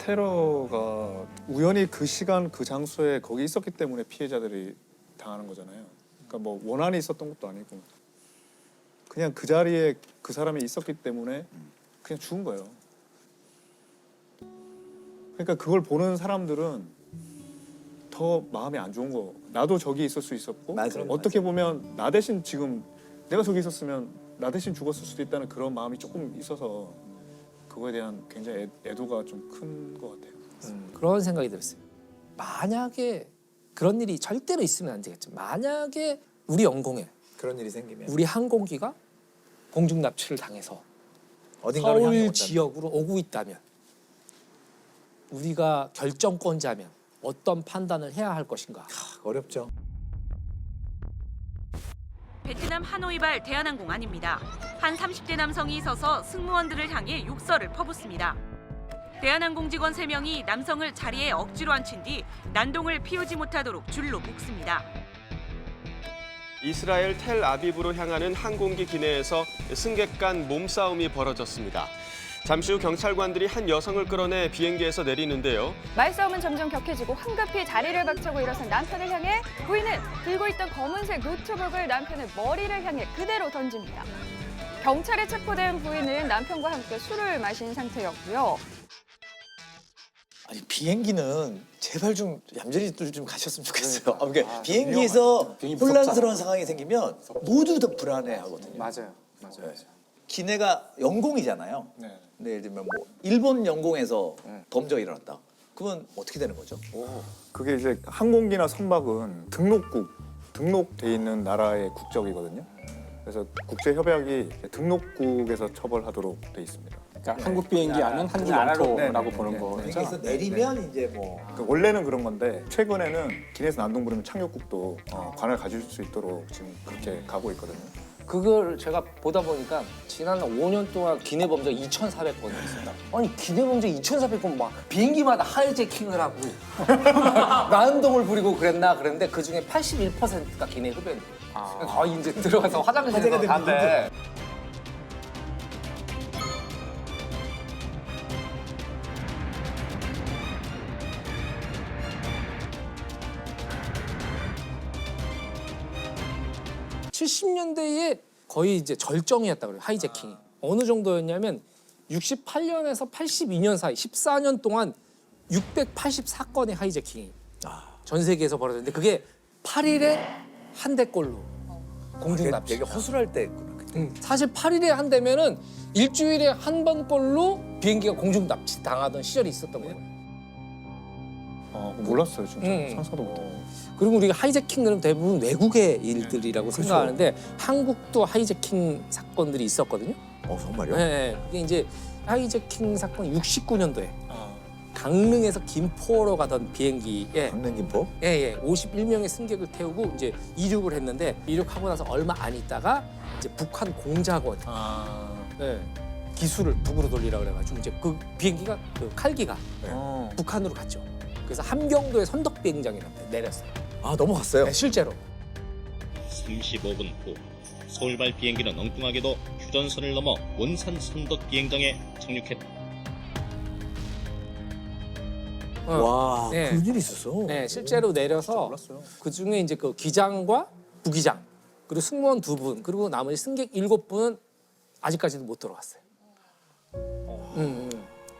테러가 우연히 그 시간 그 장소에 거기 있었기 때문에 피해자들이 당하는 거잖아요. 그러니까 뭐 원한이 있었던 것도 아니고 그냥 그 자리에 그 사람이 있었기 때문에 그냥 죽은 거예요. 그러니까 그걸 보는 사람들은 더 마음이 안 좋은 거. 나도 저기 있을 수 있었고 맞아요, 어떻게 보면 나 대신 지금 내가 저기 있었으면 나 대신 죽었을 수도 있다는 그런 마음이 조금 있어서 그거에 대한 굉장히 애도가 좀 큰 것 같아요. 그런 생각이 들었어요. 만약에 그런 일이 절대로 있으면 안 되겠죠. 만약에 우리 영공에 그런 일이 생기면 우리 항공기가 공중 납치를 당해서 어딘가로 향해 서울 온다면. 지역으로 오고 있다면 우리가 결정권자면 어떤 판단을 해야 할 것인가. 어렵죠. 베트남 하노이발 대한항공안입니다. 한 30대 남성이 서서 승무원들을 향해 욕설을 퍼붓습니다. 대한항공 직원 3명이 남성을 자리에 억지로 앉힌 뒤 난동을 피우지 못하도록 줄로 묶습니다. 이스라엘 텔아비브로 향하는 항공기 기내에서 승객 간 몸싸움이 벌어졌습니다. 잠시 후 경찰관들이 한 여성을 끌어내 비행기에서 내리는데요. 말싸움은 점점 격해지고 황급히 자리를 박차고 일어선 남편을 향해 부인은 들고 있던 검은색 노트북을 남편의 머리를 향해 그대로 던집니다. 경찰에 체포된 부인은 남편과 함께 술을 마신 상태였고요. 아니 비행기는 제발 좀 얌전히들 좀 가셨으면 좋겠어요. 그러니까 비행기에서 혼란스러운 상황이 생기면 모두 다 불안해하거든요. 맞아요. 기내가 영공이잖아요. 네. 근데 예를 들면 뭐 일본 영공에서 범죄가 일어났다. 그러면 어떻게 되는 거죠? 그게 이제 항공기나 선박은 등록돼 있는 나라의 국적이거든요. 그래서 국제 협약이 등록국에서 처벌하도록 돼 있습니다. 그러니까 한국 비행기 안은 한국 영토라고 보는 거죠. 비행기에서 내리면 이제 뭐 그러니까 원래는 그런 건데 최근에는 기내에서 난동 부리면 착륙국도 관할 가질 수 있도록 지금 그렇게 가고 있거든요. 그걸 제가 보다 보니까 지난 5년 동안 기내 범죄가 2,400건이 있습니다. 아니 기내 범죄 2,400건 막 비행기마다 하이제킹을 하고 난동을 부리고 그랬는데 그 중에 81%가 기내 흡연이에요. 거의 이제 들어가서 화장실에서 다들. (70년대에) 거의 이제 절정이었다 그래요. 하이제킹이. 어느 정도였냐면 68년에서 82년 사이 14년 동안 684건의 하이제킹이 전 세계에서 벌어졌는데 그게 8일에 한 대꼴로 공중 납치. 되게 허술할 때 사실 8일에 한 대면은 일주일에 한 번꼴로 비행기가 공중 납치 당하던 시절이 있었던 거예요. 몰랐어요, 진짜. 음. 상상도 못해요. 그리고 우리가 하이제킹들은 대부분 외국의 일들이라고 생각하는데 한국도 하이제킹 사건들이 있었거든요. 정말요? 네, 그게 이제 하이제킹 사건이 69년도에 강릉에서 김포로 가던 비행기에 강릉 김포? 51명의 승객을 태우고 이제 이륙을 했는데 이륙하고 나서 얼마 안 있다가 이제 북한 공작원 기술을 북으로 돌리라고 그래가지고 이제 그 비행기가 그 칼기가 북한으로 갔죠. 그래서 함경도의 선덕 비행장에 내렸어요. 넘어갔어요? 네, 실제로. 35분 후 서울발 비행기는 엉뚱하게도 휴전선을 넘어 원산 선덕 비행장에 착륙했다. 와, 네. 그런 일이 있었어? 네, 실제로 내려서 그 중에 이제 그 기장과 부기장 그리고 승무원 2분 그리고 나머지 승객 7분은 아직까지도 못 들어갔어요.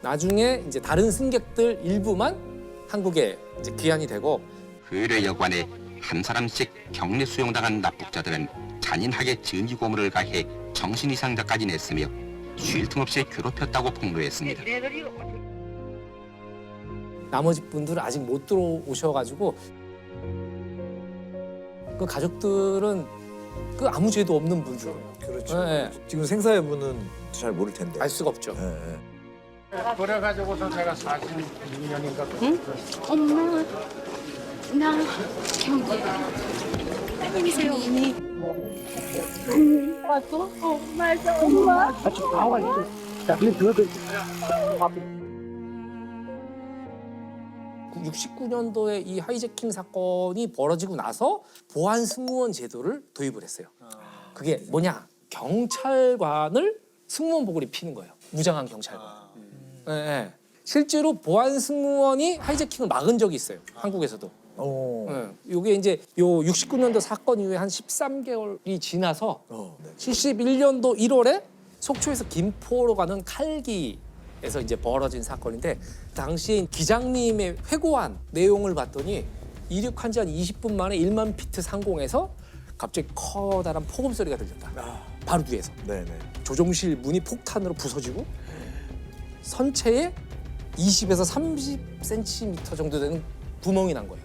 나중에 이제 다른 승객들 일부만 한국에 이제 귀환이 되고 의뢰 여관에 한 사람씩 격리 수용당한 납북자들은 잔인하게 증기 고문을 가해 정신 이상자까지 냈으며 쉴 틈 없이 괴롭혔다고 폭로했습니다. 나머지 분들은 아직 못 들어오셔가지고 그 가족들은 그 아무 죄도 없는 분들. 그렇죠. 네. 지금 생사여부는 잘 모를 텐데. 알 수가 없죠. 그래가지고서 제가 46년인가 엄마, 나 경기. 안녕히세요. 왔어? 맞아, 엄마. 69년도에 이 하이제킹 사건이 벌어지고 나서 보안 승무원 제도를 도입을 했어요. 그게 뭐냐? 경찰관을 승무원복을 입히는 거예요. 무장한 경찰관. 네. 실제로 보안 승무원이 하이제킹을 막은 적이 있어요. 한국에서도. 이게 이제 요 69년도 사건 이후에 한 13개월이 지나서 71년도 1월에 속초에서 김포로 가는 칼기에서 이제 벌어진 사건인데 당시 기장님의 회고한 내용을 봤더니 이륙한 지 한 20분 만에 1만 피트 상공에서 갑자기 커다란 폭음 소리가 들렸다. 바로 뒤에서. 네네. 조종실 문이 폭탄으로 부서지고 선체에 20에서 30cm 정도 되는 구멍이 난 거예요.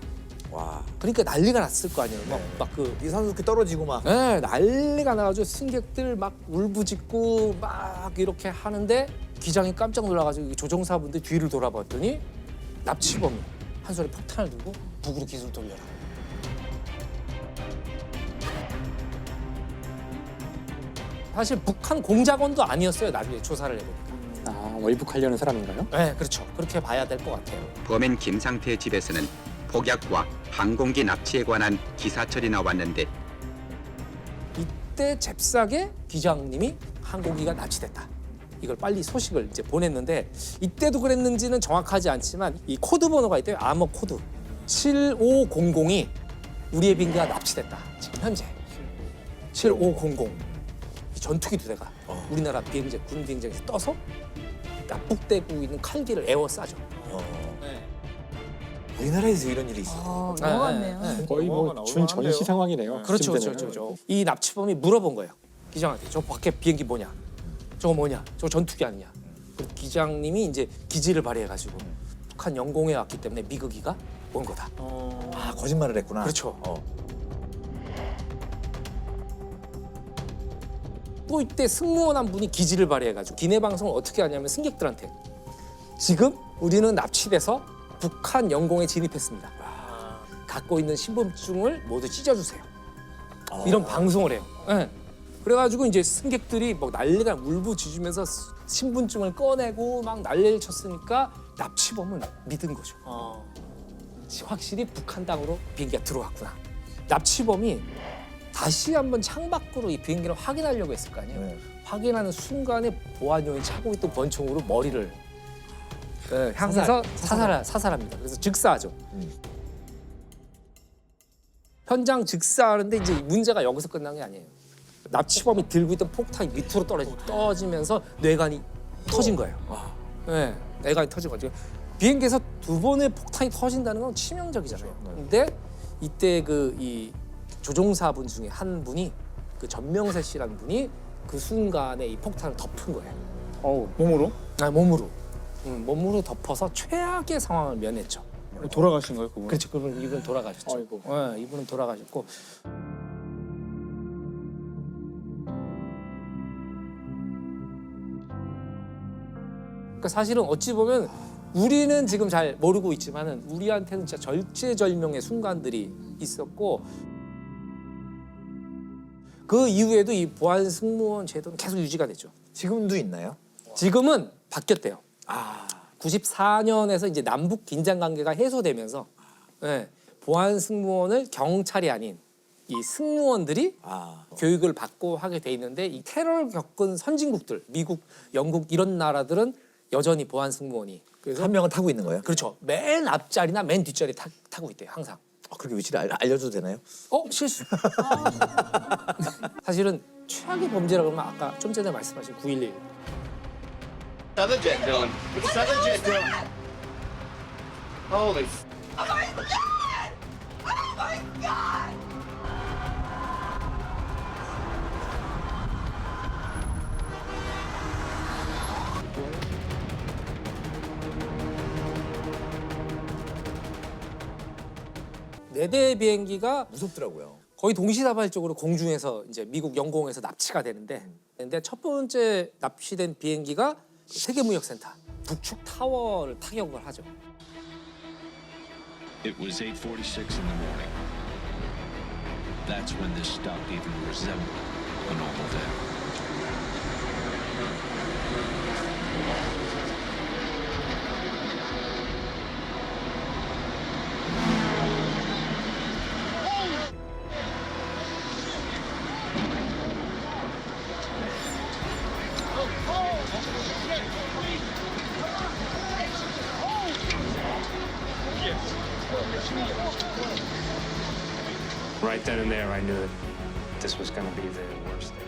와. 그러니까 난리가 났을 거 아니에요. 막그 이산화탄소 떨어지고 막. 네, 난리가 나가지고 승객들 막 울부짖고 막 이렇게 하는데 기장이 깜짝 놀라가지고 조종사분들 뒤를 돌아봤더니 납치범이 한 손에 폭탄을 들고 북으로 기술 돌려라. 사실 북한 공작원도 아니었어요. 나중에 조사를 해보니까. 월북하려는 사람인가요? 네, 그렇죠. 그렇게 봐야 될 것 같아요. 범인 김상태의 집에서는 폭약과 항공기 납치에 관한 기사철이 나왔는데 이때 잽싸게 기장님이 항공기가 납치됐다. 이걸 빨리 소식을 이제 보냈는데 이때도 그랬는지는 정확하지 않지만 이 코드 번호가 있대요. 아머 코드 7500이 우리의 비행기가 납치됐다. 지금 현재 7500 이 전투기 2대가 우리나라 비행장 군 비행장에서 떠서 납북되고 있는 칼기를 에워싸죠. 우리나라에서 이런 일이 있어요. 네. 거의 뭐 준전시 상황이네요. 그렇죠, 그쯤 되면. 그렇죠. 이 납치범이 물어본 거예요. 기장한테 저 밖에 비행기 뭐냐? 저거 뭐냐? 저거 전투기 아니냐? 그리고 기장님이 이제 기지를 발휘해가지고 북한 영공에 왔기 때문에 미그기가 온 거다. 아, 거짓말을 했구나. 그렇죠. 또 이때 승무원 한 분이 기지를 발휘해가지고 기내 방송을 어떻게 하냐면 승객들한테 지금 우리는 납치돼서 북한 영공에 진입했습니다. 갖고 있는 신분증을 모두 찢어주세요. 이런 방송을 해요. 네. 그래가지고 이제 승객들이 막 난리가 울부짖으면서 신분증을 꺼내고 막 난리를 쳤으니까 납치범은 믿은 거죠. 확실히 북한 땅으로 비행기가 들어왔구나. 납치범이 다시 한번 창밖으로 이 비행기를 확인하려고 했을 거 아니에요. 네. 확인하는 순간에 보안용이 차고 있던 권총으로 머리를 향해서 사살합니다. 그래서 즉사하죠. 현장 즉사하는데 이제 문제가 여기서 끝난 게 아니에요. 납치범이 들고 있던 폭탄이 밑으로 떨어지면서 뇌관이 터진 거예요. 네, 뇌관이 터진 거죠. 비행기에서 2번의 폭탄이 터진다는 건 치명적이잖아요. 근데 이때 이 조종사분 중에 한 분이 그 전명세 씨라는 분이 그 순간에 이 폭탄을 덮은 거예요. 몸으로? 아, 몸으로. 몸으로 덮어서 최악의 상황을 면했죠. 돌아가신 거예요, 그분? 그렇죠. 이분 돌아가셨죠. 아이고. 네, 이분은 돌아가셨고. 그러니까 사실은 어찌 보면 우리는 지금 잘 모르고 있지만은 우리한테는 진짜 절체절명의 순간들이 있었고 그 이후에도 이 보안 승무원 제도는 계속 유지가 됐죠. 지금도 있나요? 지금은 바뀌었대요. 94년에서 이제 남북 긴장 관계가 해소되면서 보안 승무원을 경찰이 아닌 이 승무원들이 교육을 받고 하게 돼 있는데 이 테러를 겪은 선진국들, 미국, 영국 이런 나라들은 여전히 보안 승무원이 그래서 한 명은 타고 있는 거예요? 그렇죠. 맨 앞자리나 맨 뒷자리 타고 있대요. 항상. 그렇게 위치를 알려줘도 되나요? 실수. 사실은 최악의 범죄라고 하면 아까 좀 전에 말씀하신 9.11. Another jet, Dylan. It's another jet, Dylan. Holy. Oh my God! Oh my God! 네 대 비행기가 무섭더라고요. 거의 동시다발적으로 공중에서 이제 미국 영공에서 납치가 되는데 근데 첫 번째 납치된 비행기가 세계무역센터 북측 타워를 타격을 하죠. It was 8:46 in the morning. That's when this stopped even resembling a normal day. Right then and there, I knew that this was going to be the worst day.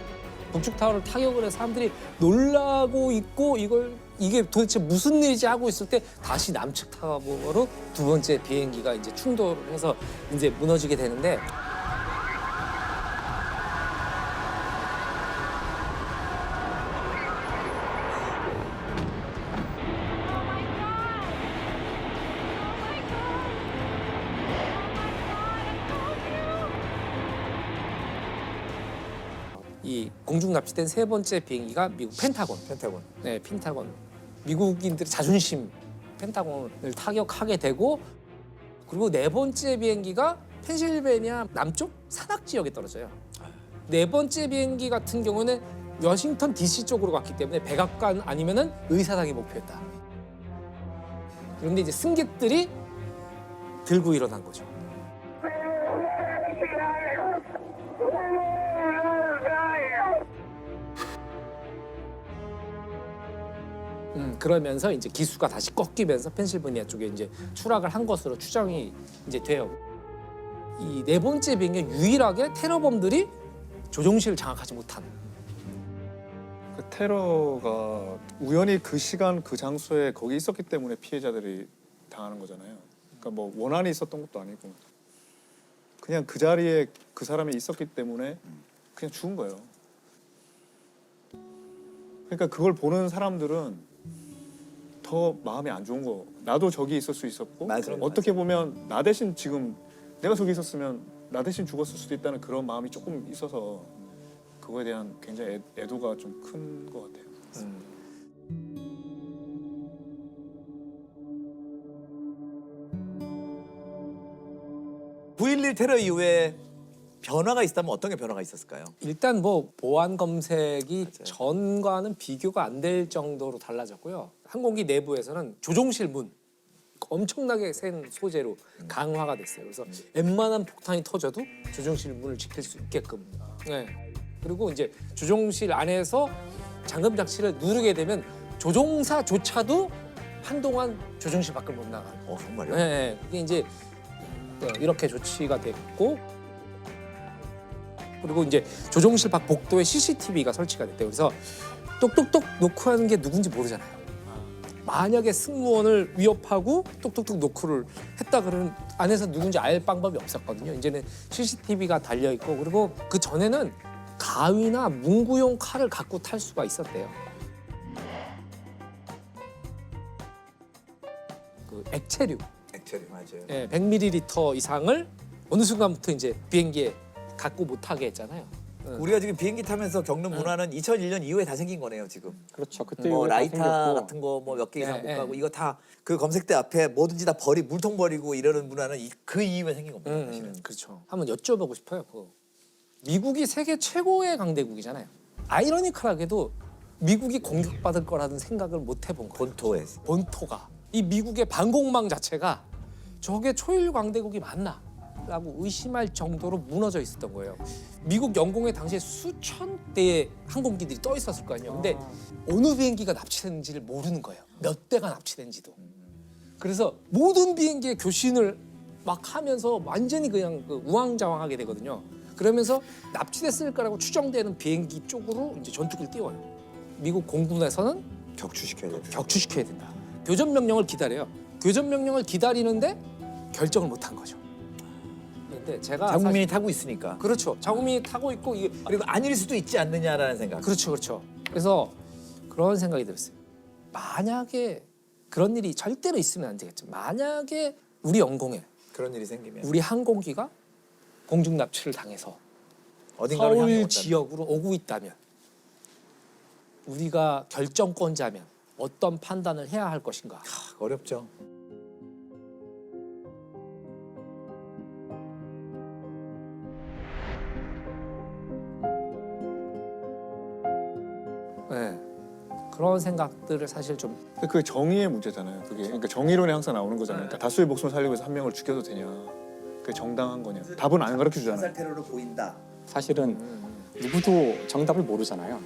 북측 타워를 타격을 해서 사람들이 놀라고 있고 이게 도대체 무슨 일이지 하고 있을 때 다시 남측 타워로 두 번째 비행기가 이제 충돌을 해서 이제 무너지게 되는데 이 공중 납치된 세 번째 비행기가 미국 펜타곤. 네, 펜타곤. 미국인들의 자존심 펜타곤을 타격하게 되고 그리고 네 번째 비행기가 펜실베니아 남쪽 산악 지역에 떨어져요. 네 번째 비행기 같은 경우는 워싱턴 DC 쪽으로 갔기 때문에 백악관 아니면은 의사당이 목표였다. 그런데 이제 승객들이 들고 일어난 거죠. 그러면서 이제 기수가 다시 꺾이면서 펜실베니아 쪽에 이제 추락을 한 것으로 추정이 이제 돼요. 이 네 번째 비행기 유일하게 테러범들이 조종실을 장악하지 못한. 그 테러가 우연히 그 시간 그 장소에 거기 있었기 때문에 피해자들이 당하는 거잖아요. 그러니까 뭐 원한이 있었던 것도 아니고 그냥 그 자리에 그 사람이 있었기 때문에 그냥 죽은 거예요. 그러니까 그걸 보는 사람들은 더 마음이 안 좋은 거. 나도 저기 있을 수 있었고 어떻게 보면 나 대신 지금 내가 저기 있었으면 나 대신 죽었을 수도 있다는 그런 마음이 조금 있어서 그거에 대한 굉장히 애도가 좀 큰 것 같아요. 9.11 테러 이후에 변화가 있다면 어떤 게 변화가 있었을까요? 일단 뭐 보안 검색이 전과는 비교가 안 될 정도로 달라졌고요. 항공기 내부에서는 조종실 문 엄청나게 센 소재로 강화가 됐어요. 그래서 웬만한 폭탄이 터져도 조종실 문을 지킬 수 있게끔. 네. 그리고 이제 조종실 안에서 잠금 장치를 누르게 되면 조종사조차도 한동안 조종실 밖을 못 나가요. 정말요? 네. 그게 이제 이렇게 조치가 됐고 그리고 이제 조종실 밖 복도에 CCTV가 설치가 됐대요. 그래서 똑똑똑 노크하는 게 누군지 모르잖아요. 만약에 승무원을 위협하고 똑똑똑 노크를 했다 그러면 안에서 누군지 알 방법이 없었거든요. 이제는 CCTV가 달려 있고 그리고 그 전에는 가위나 문구용 칼을 갖고 탈 수가 있었대요. 그 액체류 맞아요. 예, 100ml 이상을 어느 순간부터 이제 비행기에 갖고 못하게 했잖아요. 우리가 지금 비행기 타면서 겪는 문화는 2001년 이후에 다 생긴 거네요, 지금. 그렇죠. 그때 뭐 이후에 다 라이터 생겼고. 같은 거 뭐 몇 개 이상 예, 못 가고 예. 이거 다 그 검색대 앞에 뭐든지 다 물통 버리고 이러는 문화는 그 이후에 생긴 겁니다, 사실은. 그렇죠. 한번 여쭤보고 싶어요. 미국이 세계 최고의 강대국이잖아요. 아이러니컬하게도 미국이 공격받을 거라는 생각을 못 해본 거예요. 본토가. 이 미국의 방공망 자체가 저게 초일 강대국이 맞나? 라고 의심할 정도로 무너져 있었던 거예요. 미국 영공에 당시에 수천 대의 항공기들이 떠 있었을 거 아니에요. 근데 어느 비행기가 납치됐는지를 모르는 거예요. 몇 대가 납치된지도. 그래서 모든 비행기의 교신을 막 하면서 완전히 그냥 우왕좌왕하게 되거든요. 그러면서 납치됐을 거라고 추정되는 비행기 쪽으로 이제 전투기를 띄워요. 미국 공군에서는 격추시켜야 된다. 교전 명령을 기다려요. 교전 명령을 기다리는데 결정을 못 한 거죠. 근데 제가 자국민이 타고 있으니까. 그렇죠. 자국민이 타고 있고 그리고 아닐 수도 있지 않느냐라는 생각. 그렇죠. 그래서 그런 생각이 들었어요. 만약에 그런 일이 절대로 있으면 안 되겠죠. 만약에 우리 영공에 그런 일이 생기면 우리 항공기가 공중 납치를 당해서 어딘가로 향해 서울 온다면. 지역으로 오고 있다면 우리가 결정권자면 어떤 판단을 해야 할 것인가? 어렵죠. 네. 그런 생각들을 사실 좀 그 정의의 문제잖아요. 그게 그러니까 정의론이 항상 나오는 거잖아요. 그러니까 다수의 목숨을 살리기 위해서 한 명을 죽여도 되냐? 그게 정당한 거냐? 답은 안 가르쳐 주잖아요. 테러로 보인다. 사실은 누구도 정답을 모르잖아요.